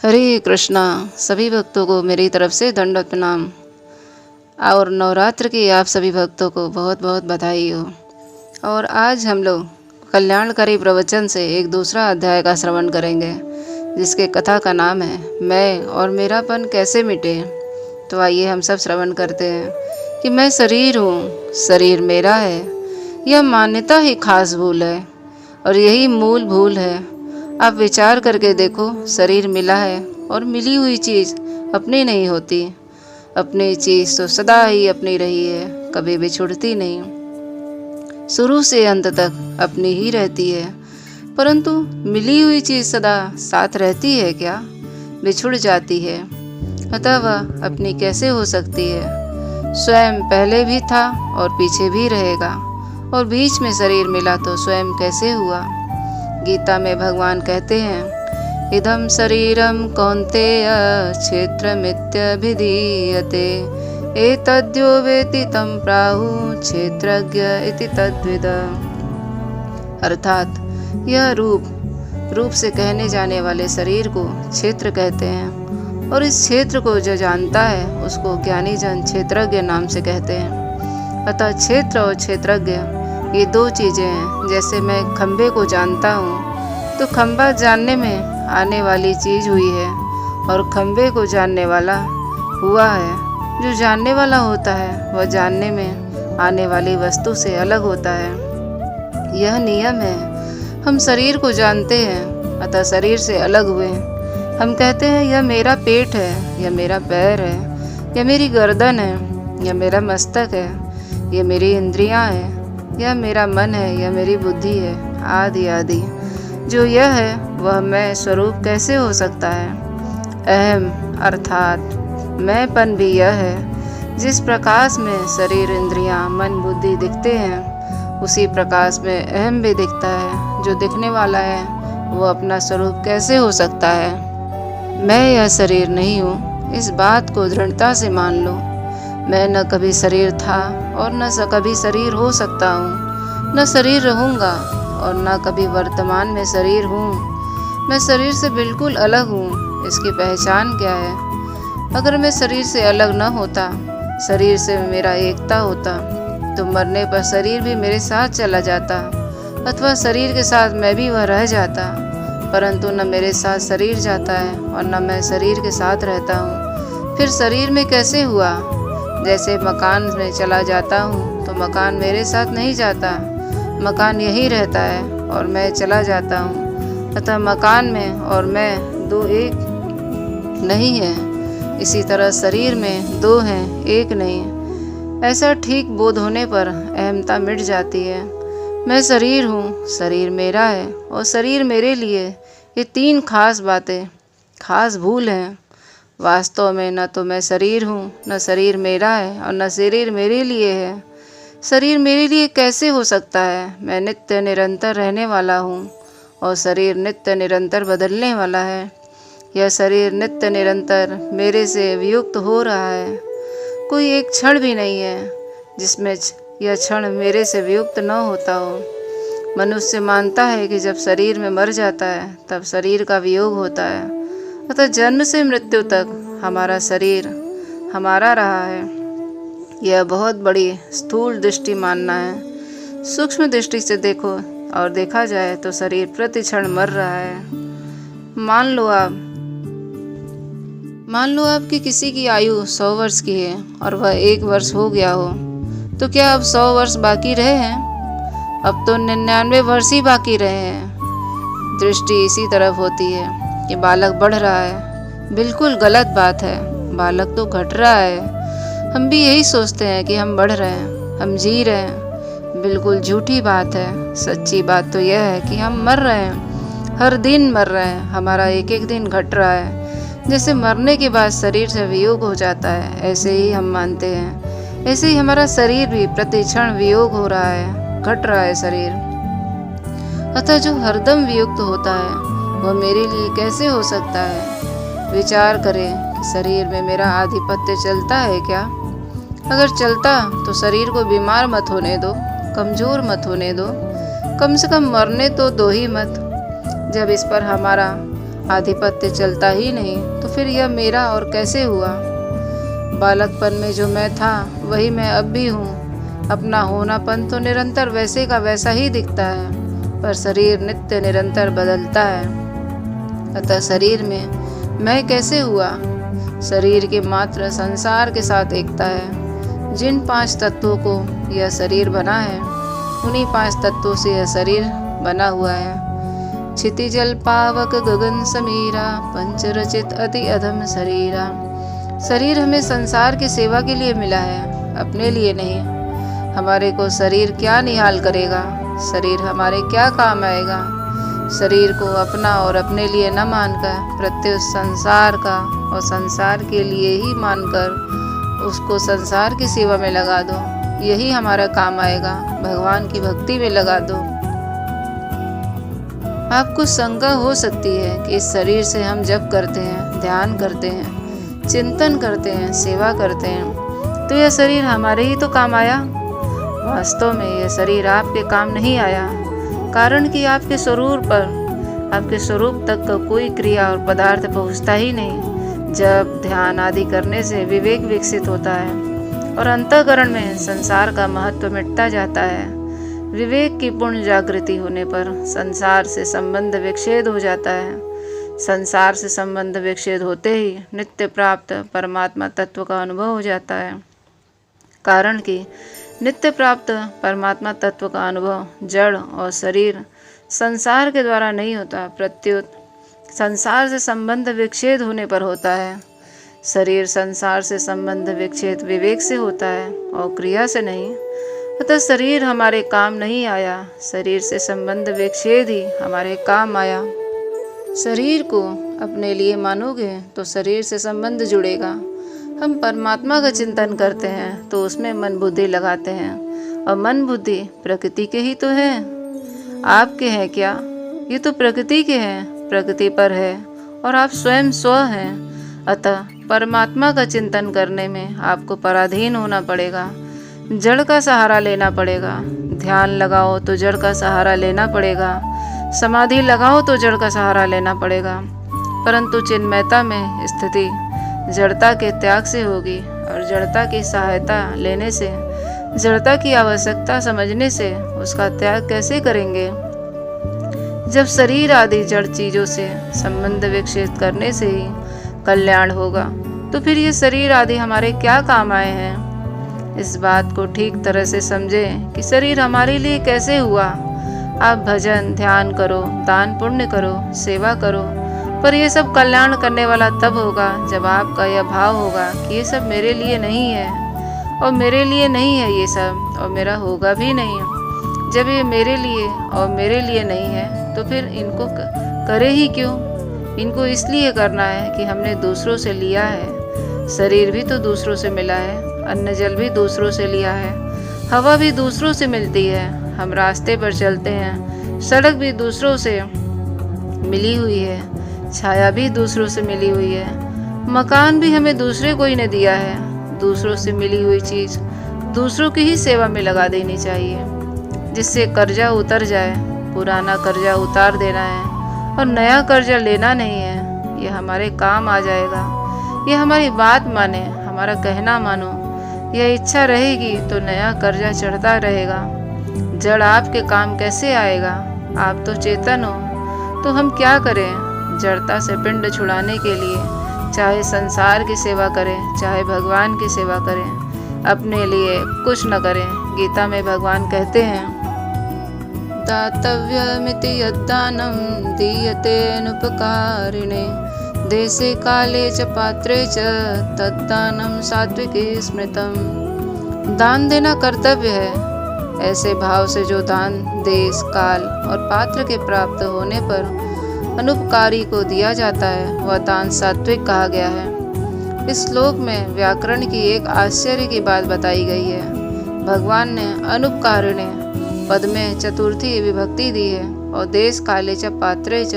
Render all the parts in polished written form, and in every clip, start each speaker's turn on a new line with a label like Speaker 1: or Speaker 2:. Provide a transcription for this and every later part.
Speaker 1: हरे कृष्णा। सभी भक्तों को मेरी तरफ से दंडवत प्रणाम और नवरात्र की आप सभी भक्तों को बहुत बहुत बधाई हो। और आज हम लोग कल्याणकारी प्रवचन से एक दूसरा अध्याय का श्रवण करेंगे, जिसके कथा का नाम है मैं और मेरापन कैसे मिटे। तो आइए हम सब श्रवण करते हैं कि मैं शरीर हूँ, शरीर मेरा है। यह मान्यता ही खास भूल है और यही मूल भूल है। आप विचार करके देखो, शरीर मिला है और मिली हुई चीज़ अपनी नहीं होती। अपनी चीज़ तो सदा ही अपनी रही है, कभी भी छूटती नहीं, शुरू से अंत तक अपनी ही रहती है। परंतु मिली हुई चीज़ सदा साथ रहती है क्या? बिछुड़ जाती है। अतः वह अपनी कैसे हो सकती है? स्वयं पहले भी था और पीछे भी रहेगा, और बीच में शरीर मिला तो स्वयं कैसे हुआ? गीता में भगवान कहते हैं, इदं शरीरं कौन्तेय क्षेत्रमित्यभिधीयते एतद्यो वेति तं प्राहुः क्षेत्रज्ञ इति तद्विद। अर्थात यह रूप से कहने जाने वाले शरीर को क्षेत्र कहते हैं, और इस क्षेत्र को जो जानता है उसको ज्ञानी जन क्षेत्रज्ञ नाम से कहते हैं। अतः क्षेत्र और क्षेत्रज्ञ ये दो चीज़ें हैं। जैसे मैं खंभे को जानता हूँ तो खंभा जानने में आने वाली चीज़ हुई है, और खंभे को जानने वाला हुआ है। जो जानने वाला होता है वह जानने में आने वाली वस्तु से अलग होता है। यह नियम है। हम शरीर को जानते हैं, अतः शरीर से अलग हुए। हम कहते हैं यह मेरा पेट है, यह मेरा पैर है, यह मेरी गर्दन है, यह मेरा मस्तक है, यह मेरी इंद्रियां हैं, यह मेरा मन है, यह मेरी बुद्धि है, आदि आदि। जो यह है वह मैं स्वरूप कैसे हो सकता है? अहम अर्थात मैंपन भी यह है। जिस प्रकाश में शरीर, इंद्रियां, मन, बुद्धि दिखते हैं, उसी प्रकाश में अहम भी दिखता है। जो दिखने वाला है वो अपना स्वरूप कैसे हो सकता है? मैं यह शरीर नहीं हूँ, इस बात को दृढ़ता से मान लो। मैं न कभी शरीर था और न कभी शरीर हो सकता हूँ, न शरीर रहूँगा और न कभी वर्तमान में शरीर हूँ। मैं शरीर से बिल्कुल अलग हूँ। इसकी पहचान क्या है? अगर मैं शरीर से अलग न होता, शरीर से मेरा एकता होता, तो मरने पर शरीर भी मेरे साथ चला जाता, अथवा शरीर के साथ मैं भी वह रह जाता। परंतु न मेरे साथ शरीर जाता है और न मैं शरीर के साथ रहता हूँ। फिर शरीर में कैसे हुआ? जैसे मकान में चला जाता हूँ तो मकान मेरे साथ नहीं जाता, मकान यही रहता है और मैं चला जाता हूँ। अतः मकान में और मैं दो एक नहीं है। इसी तरह शरीर में दो हैं, एक नहीं। ऐसा ठीक बोध होने पर अहमता मिट जाती है। मैं शरीर हूँ, शरीर मेरा है और शरीर मेरे लिए। ये तीन खास बातें, खास भूल हैं। वास्तव में न तो मैं शरीर हूँ, न शरीर मेरा है और न शरीर मेरे लिए है। शरीर मेरे लिए कैसे हो सकता है? मैं नित्य निरंतर रहने वाला हूँ और शरीर नित्य निरंतर बदलने वाला है। यह शरीर नित्य निरंतर मेरे से वियुक्त हो रहा है। कोई एक क्षण भी नहीं है जिसमें यह क्षण मेरे से वियुक्त न होता हो। मनुष्य मानता है कि जब शरीर में मर जाता है तब शरीर का वियोग होता है। अतः जन्म से मृत्यु तक हमारा शरीर हमारा रहा है। यह बहुत बड़ी स्थूल दृष्टि मानना है। सूक्ष्म दृष्टि से देखो और देखा जाए तो शरीर प्रति क्षण मर रहा है। मान लो आप कि किसी की आयु 100 वर्ष की है और वह 1 वर्ष हो गया हो, तो क्या अब 100 वर्ष बाकी रहे हैं? अब तो 99 वर्ष ही बाकी रहे हैं। दृष्टि इसी तरफ होती है कि बालक बढ़ रहा है। बिल्कुल गलत बात है। बालक तो घट रहा है। हम भी यही सोचते हैं कि हम बढ़ रहे हैं, हम जी रहे हैं। बिल्कुल झूठी बात है। सच्ची बात तो यह है कि हम मर रहे हैं, हर दिन मर रहे हैं। हमारा एक एक दिन घट रहा है। जैसे मरने के बाद शरीर से वियोग हो जाता है, ऐसे ही हम मानते हैं। ऐसे ही हमारा शरीर भी प्रति क्षण वियोग हो रहा है, घट रहा है शरीर। अतः जो हरदम वियुक्त होता है वह मेरे लिए कैसे हो सकता है? विचार करें कि शरीर में मेरा आधिपत्य चलता है क्या? अगर चलता तो शरीर को बीमार मत होने दो, कमज़ोर मत होने दो, कम से कम मरने तो दो ही मत। जब इस पर हमारा आधिपत्य चलता ही नहीं तो फिर यह मेरा और कैसे हुआ। बालकपन में जो मैं था वही मैं अब भी हूँ। अपना होनापन तो निरंतर वैसे का वैसा ही दिखता है, पर शरीर नित्य निरंतर बदलता है। अतः शरीर में मैं कैसे हुआ? शरीर की मात्र संसार के साथ एकता है। जिन 5 तत्वों को यह शरीर बना है, उन्हीं 5 तत्वों से यह शरीर बना हुआ है। क्षितिजल पावक गगन समीरा, पंच रचित अति अधम शरीरा। शरीर हमें संसार की सेवा के लिए मिला है, अपने लिए नहीं। हमारे को शरीर क्या निहाल करेगा? शरीर हमारे क्या काम आएगा? शरीर को अपना और अपने लिए न मानकर प्रत्युत संसार का और संसार के लिए ही मानकर उसको संसार की सेवा में लगा दो। यही हमारा काम आएगा। भगवान की भक्ति में लगा दो। आपको शंका हो सकती है कि इस शरीर से हम जप करते हैं, ध्यान करते हैं, चिंतन करते हैं, सेवा करते हैं, तो यह शरीर हमारे ही तो काम आया। वास्तव में यह शरीर आपके काम नहीं आया, कारण कि आपके स्वरूप पर, आपके स्वरूप तक का कोई क्रिया और पदार्थ पहुँचता ही नहीं। जब ध्यान आदि करने से विवेक विकसित होता है और अंतःकरण में संसार का महत्व मिटता जाता है। विवेक की पूर्ण जागृति होने पर संसार से संबंध विच्छेद हो जाता है। संसार से संबंध विच्छेद होते ही नित्य प्राप्त परमात्मा तत्व का अनुभव हो जाता है, कारण कि नित्य प्राप्त परमात्मा तत्व का अनुभव जड़ और शरीर संसार के द्वारा नहीं होता, प्रत्युत संसार से संबंध विच्छेद होने पर होता है। शरीर संसार से संबंध विच्छेद विवेक से होता है और क्रिया से नहीं। अतः शरीर हमारे काम नहीं आया, शरीर से संबंध विच्छेद ही हमारे काम आया। शरीर को अपने लिए मानोगे तो शरीर से संबंध जुड़ेगा। हम परमात्मा का चिंतन करते हैं तो उसमें मन बुद्धि लगाते हैं, और मन बुद्धि प्रकृति के ही तो हैं। आपके हैं क्या? ये तो प्रकृति के हैं, प्रकृति पर है, और आप स्वयं स्व हैं। अतः परमात्मा का चिंतन करने में आपको पराधीन होना पड़ेगा, जड़ का सहारा लेना पड़ेगा। ध्यान लगाओ तो जड़ का सहारा लेना पड़ेगा, समाधि लगाओ तो जड़ का सहारा लेना पड़ेगा। परंतु चिन्मयता में स्थिति जड़ता के त्याग से होगी, और जड़ता की सहायता लेने से, जड़ता की आवश्यकता समझने से उसका त्याग कैसे करेंगे? जब शरीर आदि जड़ चीजों से संबंध विकसित करने से ही कल्याण होगा, तो फिर ये शरीर आदि हमारे क्या काम आए हैं? इस बात को ठीक तरह से समझें कि शरीर हमारे लिए कैसे हुआ। आप भजन ध्यान करो, दान पुण्य करो, सेवा करो, पर यह सब कल्याण करने वाला तब होगा जब आपका यह भाव होगा कि ये सब मेरे लिए नहीं है, और मेरे लिए नहीं है ये सब, और मेरा होगा भी नहीं। जब ये मेरे लिए और मेरे लिए नहीं है तो फिर इनको करे ही क्यों? इनको इसलिए करना है कि हमने दूसरों से लिया है। शरीर भी तो दूसरों से मिला है, अन्न जल भी दूसरों से लिया है, हवा भी दूसरों से मिलती है। हम रास्ते पर चलते हैं, सड़क भी दूसरों से मिली हुई है, छाया भी दूसरों से मिली हुई है, मकान भी हमें दूसरे कोई ने दिया है। दूसरों से मिली हुई चीज दूसरों की ही सेवा में लगा देनी चाहिए, जिससे कर्जा उतर जाए। पुराना कर्जा उतार देना है और नया कर्जा लेना नहीं है। यह हमारे काम आ जाएगा। यह हमारी बात माने, हमारा कहना मानो। यह इच्छा रहेगी तो नया कर्जा चढ़ता रहेगा। जड़ आपके काम कैसे आएगा? आप तो चेतन हो, तो हम क्या करें? जड़ता से पिंड छुड़ाने के लिए चाहे संसार की सेवा करें, चाहे भगवान की सेवा करें, अपने लिए कुछ न करें। गीता में भगवान कहते हैं, दातव्यमिति यद्दानं दीयतेनुपकारिणे देशे काले च पात्रे च तद्दानं सात्विकी स्मृतम्। दान देना कर्तव्य है। ऐसे भाव से जो दान देश काल और पात्र के प्राप्त होने पर अनुपकारी को दिया जाता है, वह दान सात्विक कहा गया है। इस श्लोक में व्याकरण की एक आश्चर्य की बात बताई गई है। भगवान ने अनुपकारिणे पद में चतुर्थी विभक्ति दी है और देश काले च पात्रे च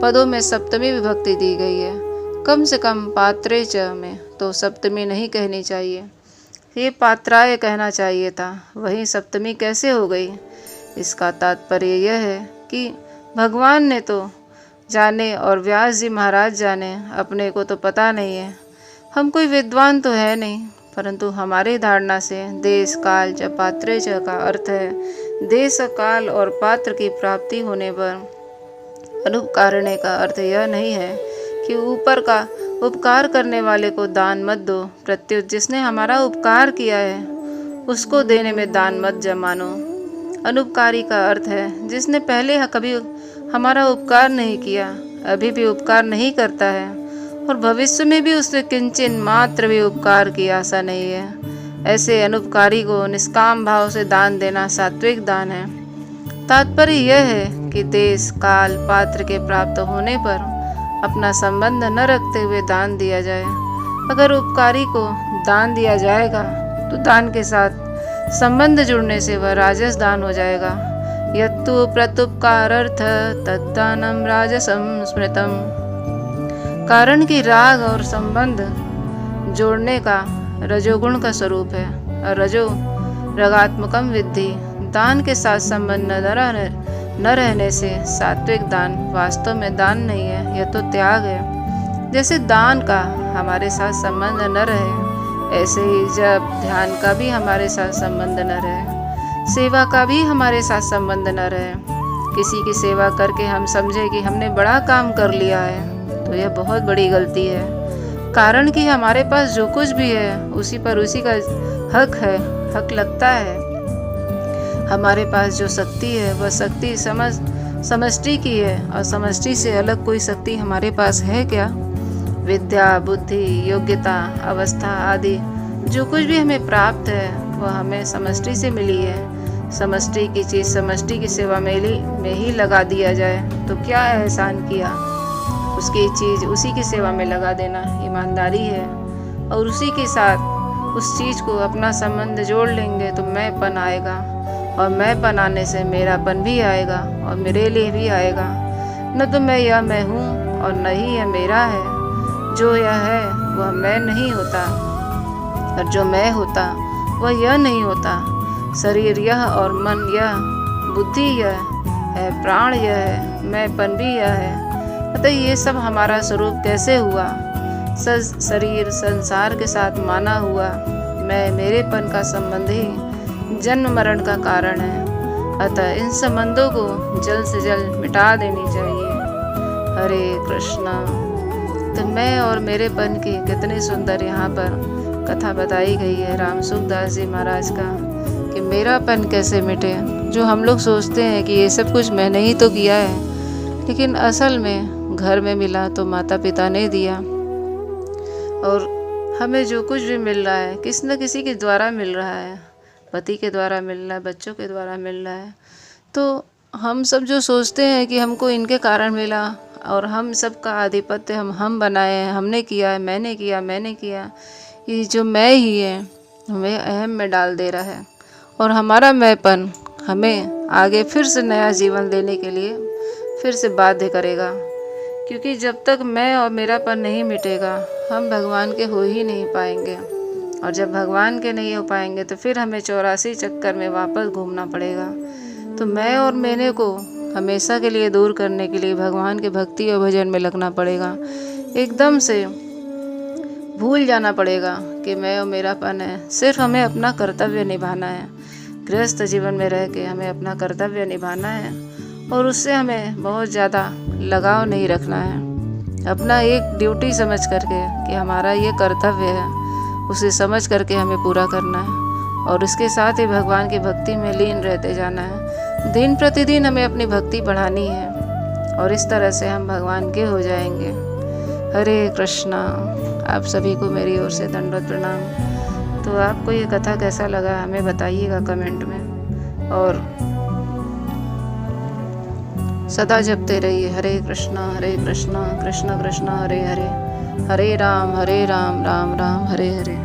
Speaker 1: पदों में सप्तमी विभक्ति दी गई है। कम से कम पात्रे च में तो सप्तमी नहीं कहनी चाहिए, ये पात्राय कहना चाहिए था। वहीं सप्तमी कैसे हो गई? इसका तात्पर्य यह है कि भगवान ने तो जाने और व्यास जी महाराज जाने, अपने को तो पता नहीं है। हम कोई विद्वान तो है नहीं, परंतु हमारी धारणा से देश काल च पात्रे च का अर्थ है देश काल और पात्र की प्राप्ति होने पर अनुपकारणे का अर्थ यह नहीं है कि ऊपर का उपकार करने वाले को दान मत दो, प्रत्युत जिसने हमारा उपकार किया है उसको देने में दान मत जमानो। अनुपकारी का अर्थ है जिसने पहले कभी हमारा उपकार नहीं किया, अभी भी उपकार नहीं करता है और भविष्य में भी उसने किंचन मात्र भी उपकार की आशा नहीं है। ऐसे अनुपकारी को निष्काम भाव से दान देना सात्विक दान है। तात्पर्य यह है कि देश काल पात्र के प्राप्त होने पर अपना संबंध न रखते हुए दान दिया जाए। अगर उपकारी को दान दिया जाएगा तो दान के साथ संबंध जुड़ने से वह राजस दान हो जाएगा। यत्तु प्रत्युपकारर्थ तद्दानम राजसम स्मृतम। कारण की राग और संबंध जोड़ने का रजोगुण का स्वरूप है और रजो रगात्मकम विद्धि। दान के साथ संबंध न रहने से सात्विक दान वास्तव में दान नहीं है, यह तो त्याग है। जैसे दान का हमारे साथ संबंध न रहे, ऐसे ही जब ध्यान का भी हमारे साथ संबंध न रहे, सेवा का भी हमारे साथ संबंध न रहे। किसी की सेवा करके हम समझे कि हमने बड़ा काम कर लिया है तो यह बहुत बड़ी गलती है। कारण कि हमारे पास जो कुछ भी है उसी पर उसी का हक है, हक लगता है। हमारे पास जो शक्ति है वह शक्ति समष्टि की है और समष्टि से अलग कोई शक्ति हमारे पास है क्या? विद्या, बुद्धि, योग्यता, अवस्था आदि जो कुछ भी हमें प्राप्त है वह हमें समष्टि से मिली है। समष्टि की चीज़ समष्टि की सेवा में ही लगा दिया जाए तो क्या एहसान किया? उसकी चीज़ उसी की सेवा में लगा देना ईमानदारी है। और उसी के साथ उस चीज़ को अपना संबंध जोड़ लेंगे तो मैंपन आएगा और मैंपन आने से मेरापन भी आएगा और मेरे लिए भी आएगा। न तो मैं हूँ और न ही यह मेरा है। जो यह है वह मैं नहीं होता और जो मैं होता वह यह नहीं होता। शरीर यह और मन यह, बुद्धि यह है, प्राण यह है, मैंपन भी यह है। अतः ये सब हमारा स्वरूप कैसे हुआ? शरीर संसार के साथ माना हुआ मैं मेरेपन का संबंध ही जन्म मरण का कारण है। अतः इन संबंधों को जल्द से जल्द मिटा देनी चाहिए। हरे कृष्णा। तो मैं और मेरेपन की कितनी सुंदर यहाँ पर कथा बताई गई है राम सुखदास जी महाराज का कि मेरापन कैसे मिटे। जो हम लोग सोचते हैं कि ये सब कुछ मैंने ही तो किया है, लेकिन असल में घर में मिला तो माता पिता ने दिया और हमें जो कुछ भी मिल रहा है किसी न किसी के द्वारा मिल रहा है। पति के द्वारा मिल रहा है, बच्चों के द्वारा मिल रहा है। तो हम सब जो सोचते हैं कि हमको इनके कारण मिला और हम सब का आधिपत्य हम बनाए हैं, हमने किया है, मैंने किया, ये जो मैं ही है हमें अहम में डाल दे रहा है और हमारा मैंपन हमें आगे फिर से नया जीवन लेने के लिए फिर से बाध्य करेगा। क्योंकि जब तक मैं और मेरापन नहीं मिटेगा हम भगवान के हो ही नहीं पाएंगे और जब भगवान के नहीं हो पाएंगे तो फिर हमें 84 चक्कर में वापस घूमना पड़ेगा। तो मैं और मैंने को हमेशा के लिए दूर करने के लिए भगवान के भक्ति और भजन में लगना पड़ेगा। एकदम से भूल जाना पड़ेगा कि मैं और मेरापन है। सिर्फ हमें अपना कर्तव्य निभाना है। गृहस्थ जीवन में रह के हमें अपना कर्तव्य निभाना है और उससे हमें बहुत ज़्यादा लगाव नहीं रखना है। अपना एक ड्यूटी समझ करके कि हमारा ये कर्तव्य है, उसे समझ करके हमें पूरा करना है और उसके साथ ही भगवान की भक्ति में लीन रहते जाना है। दिन प्रतिदिन हमें अपनी भक्ति बढ़ानी है और इस तरह से हम भगवान के हो जाएंगे। हरे कृष्णा। आप सभी को मेरी ओर से दंडवत प्रणाम। तो आपको ये कथा कैसा लगा हमें बताइएगा कमेंट में और सदा जपते रहिए हरे कृष्णा कृष्ण कृष्ण हरे हरे, हरे राम राम राम हरे हरे।